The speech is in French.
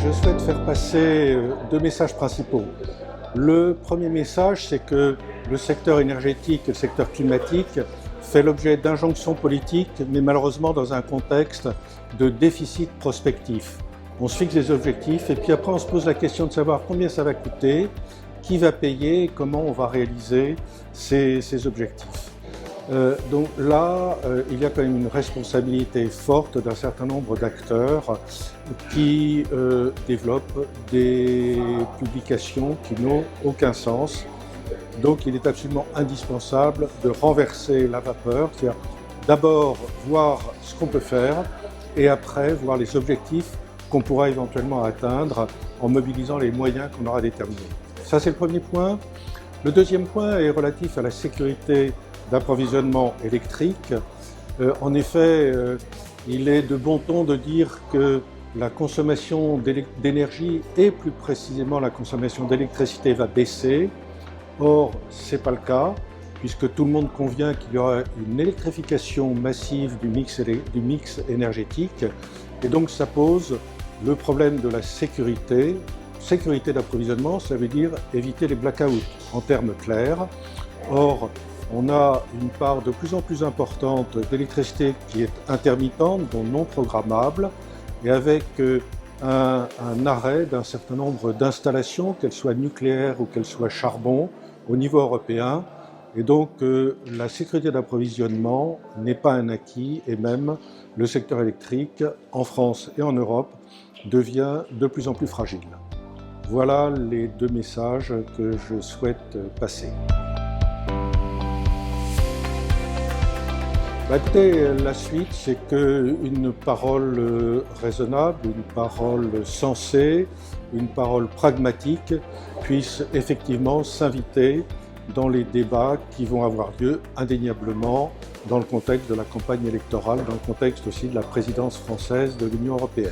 je souhaite faire passer deux messages principaux. Le premier message, c'est que le secteur énergétique et le secteur climatique fait l'objet d'injonctions politiques, mais malheureusement dans un contexte de déficit prospectif. On se fixe des objectifs et puis après on se pose la question de savoir combien ça va coûter, qui va payer et comment on va réaliser ces objectifs. Donc là, il y a quand même une responsabilité forte d'un certain nombre d'acteurs qui développent des publications qui n'ont aucun sens. Donc il est absolument indispensable de renverser la vapeur, c'est-à-dire d'abord voir ce qu'on peut faire et après voir les objectifs qu'on pourra éventuellement atteindre en mobilisant les moyens qu'on aura déterminés. Ça, c'est le premier point. Le deuxième point est relatif à la sécurité d'approvisionnement électrique. En effet, il est de bon ton de dire que la consommation d'énergie et plus précisément la consommation d'électricité va baisser. Or, ce n'est pas le cas, puisque tout le monde convient qu'il y aura une électrification massive du mix énergétique. Et donc, ça pose le problème de la sécurité. Sécurité d'approvisionnement, ça veut dire éviter les blackouts, en termes clairs. Or, on a une part de plus en plus importante d'électricité qui est intermittente, donc non programmable, et avec un arrêt d'un certain nombre d'installations, qu'elles soient nucléaires ou qu'elles soient charbon, au niveau européen. Et donc, la sécurité d'approvisionnement n'est pas un acquis, et même le secteur électrique, en France et en Europe, devient de plus en plus fragile. Voilà les deux messages que je souhaite passer. Écoutez, la suite, c'est qu'une parole raisonnable, une parole sensée, une parole pragmatique puisse effectivement s'inviter dans les débats qui vont avoir lieu indéniablement dans le contexte de la campagne électorale, dans le contexte aussi de la présidence française de l'Union européenne.